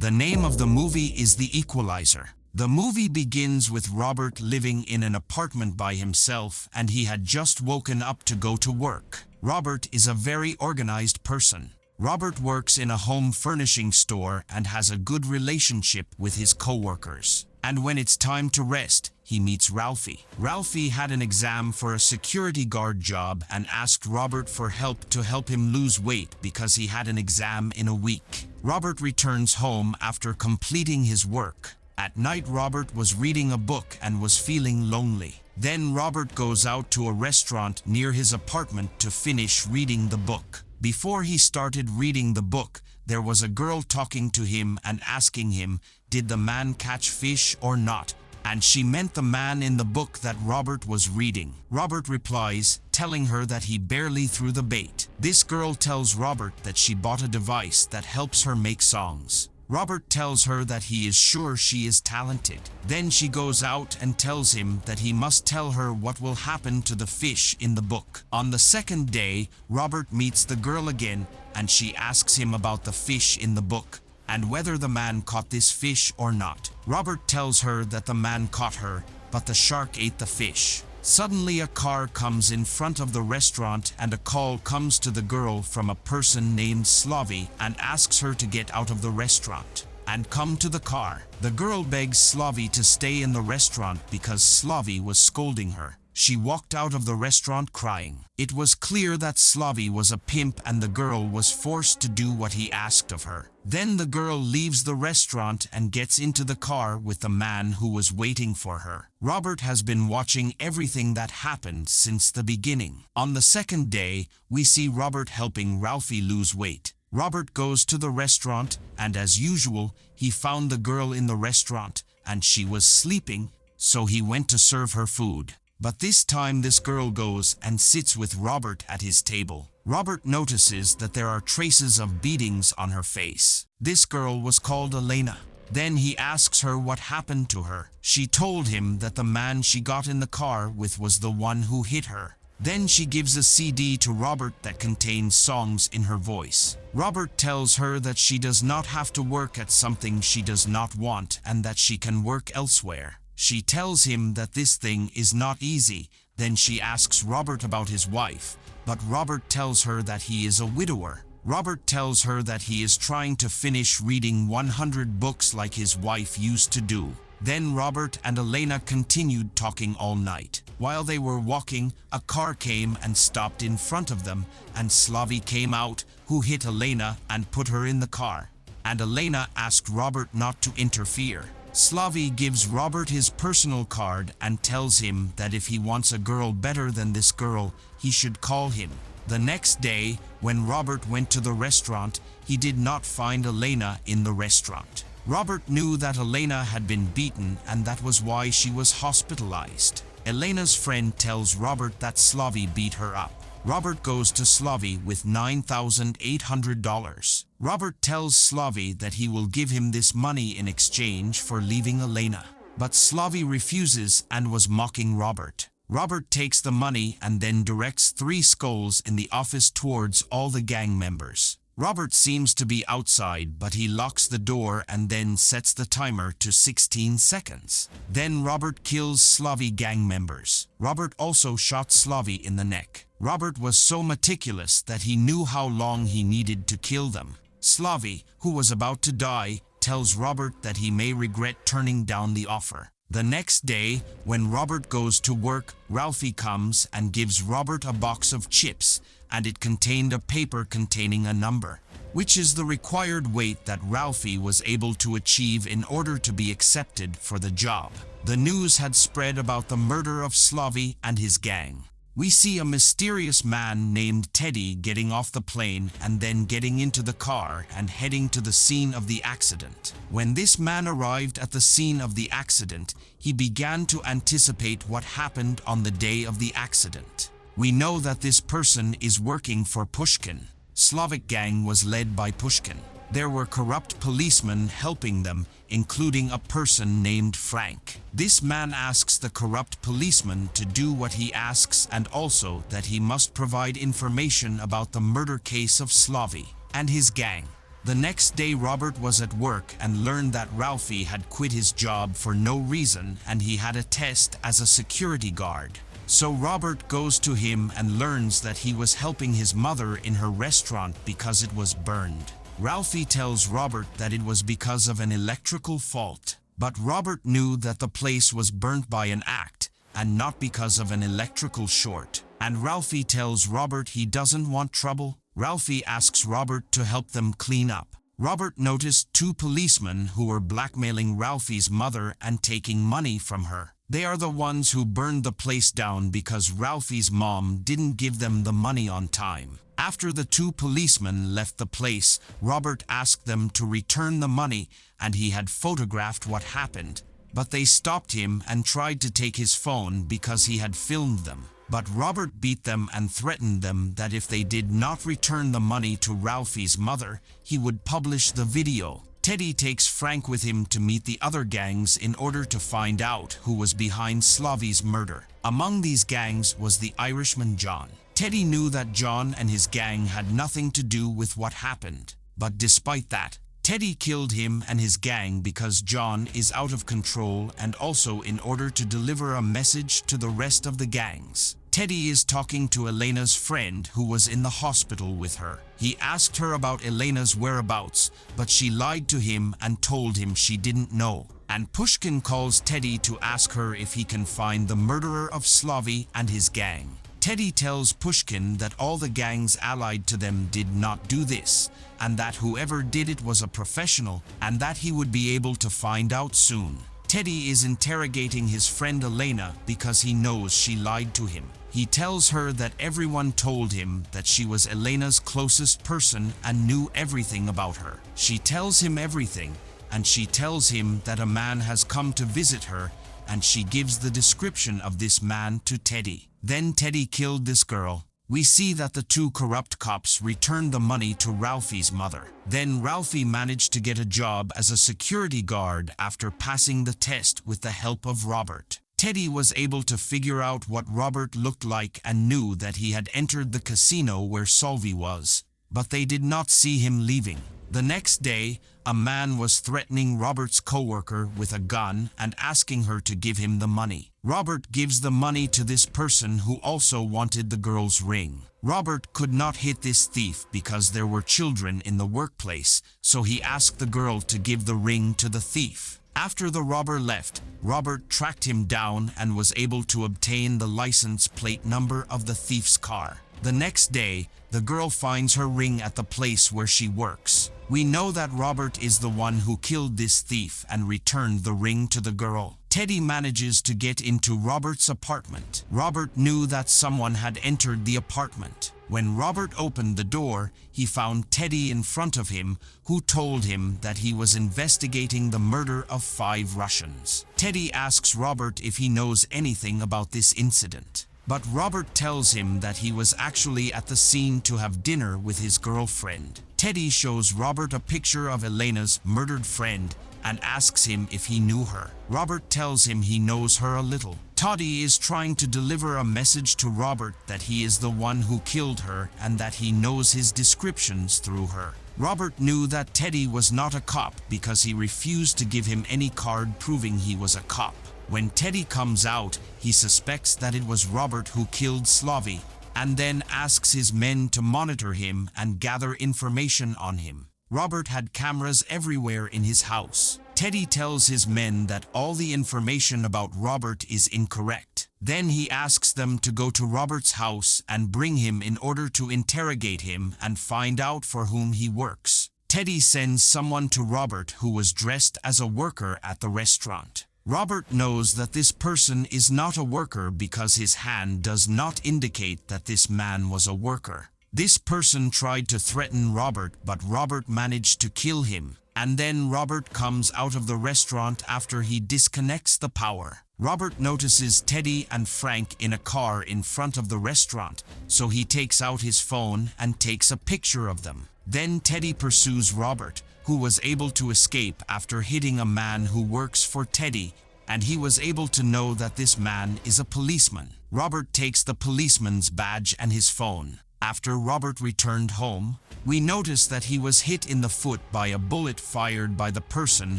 The name of the movie is The Equalizer. The movie begins with Robert living in an apartment by himself, and he had just woken up to go to work. Robert is a very organized person. Robert works in a home furnishing store and has a good relationship with his co-workers. And when it's time to rest, he meets Ralphie. Ralphie had an exam for a security guard job and asked Robert for help to help him lose weight because he had an exam in a week. Robert returns home after completing his work. At night, Robert was reading a book and was feeling lonely. Then Robert goes out to a restaurant near his apartment to finish reading the book. Before he started reading the book, there was a girl talking to him and asking him, did the man catch fish or not? And she meant the man in the book that Robert was reading. Robert replies, telling her that he barely threw the bait. This girl tells Robert that she bought a device that helps her make songs. Robert tells her that he is sure she is talented. Then she goes out and tells him that he must tell her what will happen to the fish in the book. On the second day, Robert meets the girl again, and she asks him about the fish in the book and whether the man caught this fish or not. Robert tells her that the man caught her, but the shark ate the fish. Suddenly a car comes in front of the restaurant and a call comes to the girl from a person named Slavy and asks her to get out of the restaurant and come to the car. The girl begs Slavy to stay in the restaurant because Slavy was scolding her. She walked out of the restaurant crying. It was clear that Slavy was a pimp and the girl was forced to do what he asked of her. Then the girl leaves the restaurant and gets into the car with the man who was waiting for her. Robert has been watching everything that happened since the beginning. On the second day, we see Robert helping Ralphie lose weight. Robert goes to the restaurant and as usual, he found the girl in the restaurant and she was sleeping, so he went to serve her food. But this time this girl goes and sits with Robert at his table. Robert notices that there are traces of beatings on her face. This girl was called Elena. Then he asks her what happened to her. She told him that the man she got in the car with was the one who hit her. Then she gives a CD to Robert that contains songs in her voice. Robert tells her that she does not have to work at something she does not want and that she can work elsewhere. She tells him that this thing is not easy. Then she asks Robert about his wife, but Robert tells her that he is a widower. Robert tells her that he is trying to finish reading 100 books like his wife used to do. Then Robert and Elena continued talking all night. While they were walking, a car came and stopped in front of them, and Slavy came out, who hit Elena and put her in the car. And Elena asked Robert not to interfere. Slavy gives Robert his personal card and tells him that if he wants a girl better than this girl, he should call him. The next day, when Robert went to the restaurant, he did not find Elena in the restaurant. Robert knew that Elena had been beaten and that was why she was hospitalized. Elena's friend tells Robert that Slavy beat her up. Robert goes to Slavy with $9,800. Robert tells Slavy that he will give him this money in exchange for leaving Elena. But Slavy refuses and was mocking Robert. Robert takes the money and then directs 3 skulls in the office towards all the gang members. Robert seems to be outside, but he locks the door and then sets the timer to 16 seconds. Then Robert kills Slavy gang members. Robert also shot Slavy in the neck. Robert was so meticulous that he knew how long he needed to kill them. Slavy, who was about to die, tells Robert that he may regret turning down the offer. The next day, when Robert goes to work, Ralphie comes and gives Robert a box of chips, and it contained a paper containing a number, which is the required weight that Ralphie was able to achieve in order to be accepted for the job. The news had spread about the murder of Slavy and his gang. We see a mysterious man named Teddy getting off the plane and then getting into the car and heading to the scene of the accident. When this man arrived at the scene of the accident, he began to anticipate what happened on the day of the accident. We know that this person is working for Pushkin. Slavic gang was led by Pushkin. There were corrupt policemen helping them, including a person named Frank. This man asks the corrupt policeman to do what he asks and also that he must provide information about the murder case of Slavy and his gang. The next day Robert was at work and learned that Ralphie had quit his job for no reason and he had a test as a security guard. So Robert goes to him and learns that he was helping his mother in her restaurant because it was burned. Ralphie tells Robert that it was because of an electrical fault, but Robert knew that the place was burnt by an act and not because of an electrical short. And Ralphie tells Robert he doesn't want trouble. Ralphie asks Robert to help them clean up. Robert noticed two policemen who were blackmailing Ralphie's mother and taking money from her. They are the ones who burned the place down because Ralphie's mom didn't give them the money on time. After the two policemen left the place, Robert asked them to return the money and he had photographed what happened. But they stopped him and tried to take his phone because he had filmed them. But Robert beat them and threatened them that if they did not return the money to Ralphie's mother, he would publish the video. Teddy takes Frank with him to meet the other gangs in order to find out who was behind Slavy's murder. Among these gangs was the Irishman John. Teddy knew that John and his gang had nothing to do with what happened. But despite that, Teddy killed him and his gang because John is out of control and also in order to deliver a message to the rest of the gangs. Teddy is talking to Elena's friend who was in the hospital with her. He asked her about Elena's whereabouts, but she lied to him and told him she didn't know. And Pushkin calls Teddy to ask her if he can find the murderer of Slavy and his gang. Teddy tells Pushkin that all the gangs allied to them did not do this, and that whoever did it was a professional, and that he would be able to find out soon. Teddy is interrogating his friend Elena because he knows she lied to him. He tells her that everyone told him that she was Elena's closest person and knew everything about her. She tells him everything, and she tells him that a man has come to visit her, and she gives the description of this man to Teddy. Then Teddy killed this girl. We see that the two corrupt cops returned the money to Ralphie's mother. Then Ralphie managed to get a job as a security guard after passing the test with the help of Robert. Teddy was able to figure out what Robert looked like and knew that he had entered the casino where Solvay was, but they did not see him leaving. The next day, a man was threatening Robert's coworker with a gun and asking her to give him the money. Robert gives the money to this person who also wanted the girl's ring. Robert could not hit this thief because there were children in the workplace, so he asked the girl to give the ring to the thief. After the robber left, Robert tracked him down and was able to obtain the license plate number of the thief's car. The next day, the girl finds her ring at the place where she works. We know that Robert is the one who killed this thief and returned the ring to the girl. Teddy manages to get into Robert's apartment. Robert knew that someone had entered the apartment. When Robert opened the door, he found Teddy in front of him, who told him that he was investigating the murder of 5 Russians. Teddy asks Robert if he knows anything about this incident. But Robert tells him that he was actually at the scene to have dinner with his girlfriend. Teddy shows Robert a picture of Elena's murdered friend and asks him if he knew her. Robert tells him he knows her a little. Toddy is trying to deliver a message to Robert that he is the one who killed her and that he knows his descriptions through her. Robert knew that Teddy was not a cop because he refused to give him any card proving he was a cop. When Teddy comes out, he suspects that it was Robert who killed Slavy, and then asks his men to monitor him and gather information on him. Robert had cameras everywhere in his house. Teddy tells his men that all the information about Robert is incorrect. Then he asks them to go to Robert's house and bring him in order to interrogate him and find out for whom he works. Teddy sends someone to Robert who was dressed as a worker at the restaurant. Robert knows that this person is not a worker because his hand does not indicate that this man was a worker. This person tried to threaten Robert, but Robert managed to kill him. And then Robert comes out of the restaurant after he disconnects the power. Robert notices Teddy and Frank in a car in front of the restaurant, so he takes out his phone and takes a picture of them. Then Teddy pursues Robert, who was able to escape after hitting a man who works for Teddy, and he was able to know that this man is a policeman. Robert takes the policeman's badge and his phone. After Robert returned home, we noticed that he was hit in the foot by a bullet fired by the person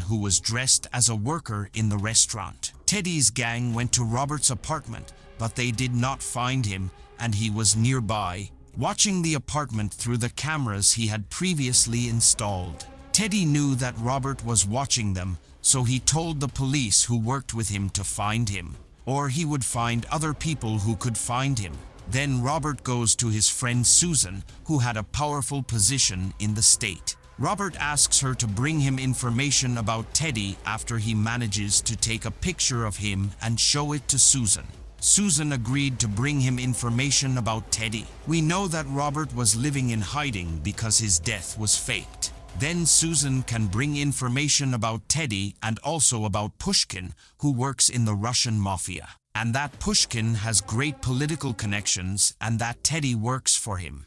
who was dressed as a worker in the restaurant. Teddy's gang went to Robert's apartment, but they did not find him, and he was nearby, watching the apartment through the cameras he had previously installed. Teddy knew that Robert was watching them, so he told the police who worked with him to find him, or he would find other people who could find him. Then Robert goes to his friend Susan, who had a powerful position in the state. Robert asks her to bring him information about Teddy after he manages to take a picture of him and show it to Susan. Susan agreed to bring him information about Teddy. We know that Robert was living in hiding because his death was faked. Then Susan can bring information about Teddy and also about Pushkin, who works in the Russian mafia, and that Pushkin has great political connections and that Teddy works for him.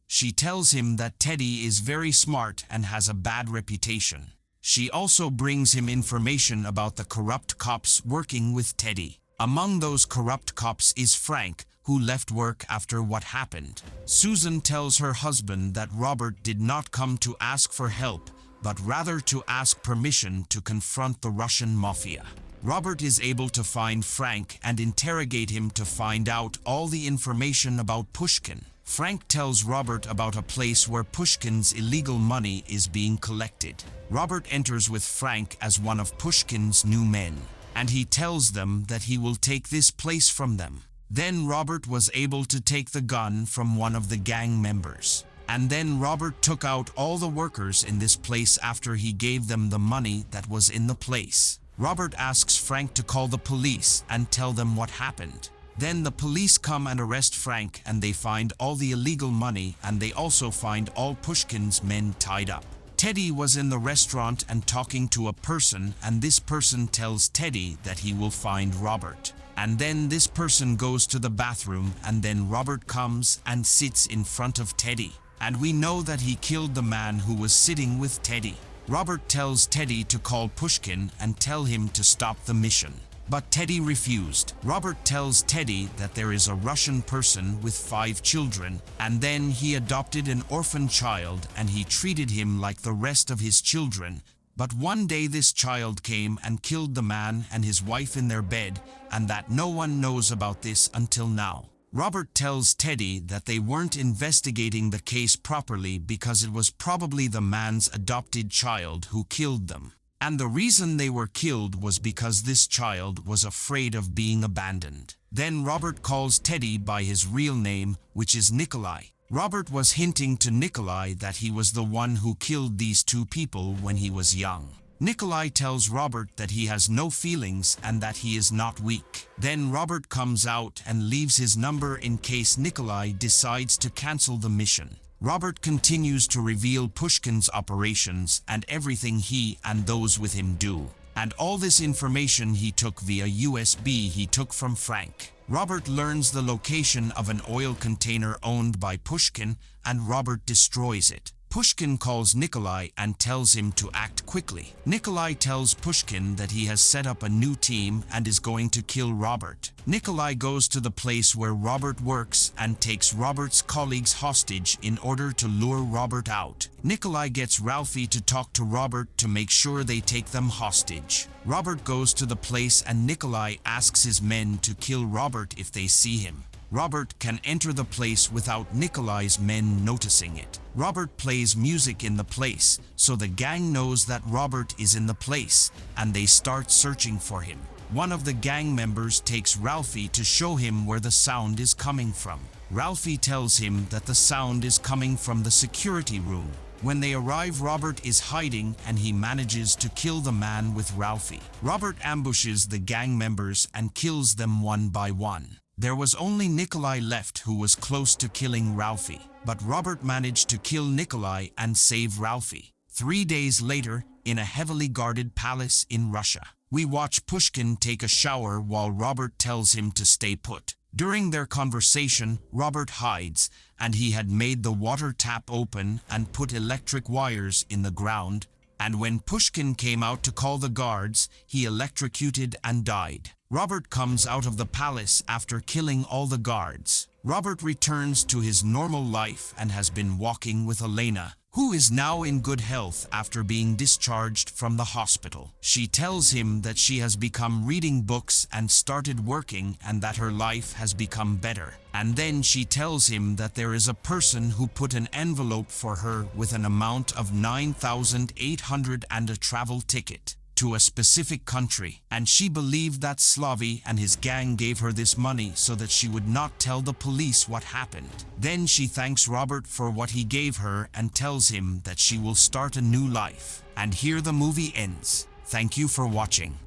She tells him that Teddy is very smart and has a bad reputation. She also brings him information about the corrupt cops working with Teddy. Among those corrupt cops is Frank, who left work after what happened. Susan tells her husband that Robert did not come to ask for help, but rather to ask permission to confront the Russian mafia. Robert is able to find Frank and interrogate him to find out all the information about Pushkin. Frank tells Robert about a place where Pushkin's illegal money is being collected. Robert enters with Frank as one of Pushkin's new men, and he tells them that he will take this place from them. Then Robert was able to take the gun from one of the gang members. And then Robert took out all the workers in this place after he gave them the money that was in the place. Robert asks Frank to call the police and tell them what happened. Then the police come and arrest Frank, and they find all the illegal money, and they also find all Pushkin's men tied up. Teddy was in the restaurant and talking to a person, and this person tells Teddy that he will find Robert. And then this person goes to the bathroom, and then Robert comes and sits in front of Teddy. And we know that he killed the man who was sitting with Teddy. Robert tells Teddy to call Pushkin and tell him to stop the mission. But Teddy refused. Robert tells Teddy that there is a Russian person with 5 children, and then he adopted an orphan child and he treated him like the rest of his children. But one day this child came and killed the man and his wife in their bed, and that no one knows about this until now. Robert tells Teddy that they weren't investigating the case properly because it was probably the man's adopted child who killed them. And the reason they were killed was because this child was afraid of being abandoned. Then Robert calls Teddy by his real name, which is Nikolai. Robert was hinting to Nikolai that he was the one who killed these 2 people when he was young. Nikolai tells Robert that he has no feelings and that he is not weak. Then Robert comes out and leaves his number in case Nikolai decides to cancel the mission. Robert continues to reveal Pushkin's operations and everything he and those with him do. And all this information he took via USB he took from Frank. Robert learns the location of an oil container owned by Pushkin, and Robert destroys it. Pushkin calls Nikolai and tells him to act quickly. Nikolai tells Pushkin that he has set up a new team and is going to kill Robert. Nikolai goes to the place where Robert works and takes Robert's colleagues hostage in order to lure Robert out. Nikolai gets Ralphie to talk to Robert to make sure they take them hostage. Robert goes to the place and Nikolai asks his men to kill Robert if they see him. Robert can enter the place without Nikolai's men noticing it. Robert plays music in the place, so the gang knows that Robert is in the place, and they start searching for him. One of the gang members takes Ralphie to show him where the sound is coming from. Ralphie tells him that the sound is coming from the security room. When they arrive, Robert is hiding and he manages to kill the man with Ralphie. Robert ambushes the gang members and kills them one by one. There was only Nikolai left who was close to killing Ralphie, but Robert managed to kill Nikolai and save Ralphie. 3 days later, in a heavily guarded palace in Russia, we watch Pushkin take a shower while Robert tells him to stay put. During their conversation, Robert hides, and he had made the water tap open and put electric wires in the ground, and when Pushkin came out to call the guards, he electrocuted and died. Robert comes out of the palace after killing all the guards. Robert returns to his normal life and has been walking with Elena, who is now in good health after being discharged from the hospital. She tells him that she has become reading books and started working and that her life has become better. And then she tells him that there is a person who put an envelope for her with an amount of 9,800 and a travel ticket to a specific country, and she believed that Slavy and his gang gave her this money so that she would not tell the police what happened. Then she thanks Robert for what he gave her and tells him that she will start a new life. And here the movie ends. Thank you for watching.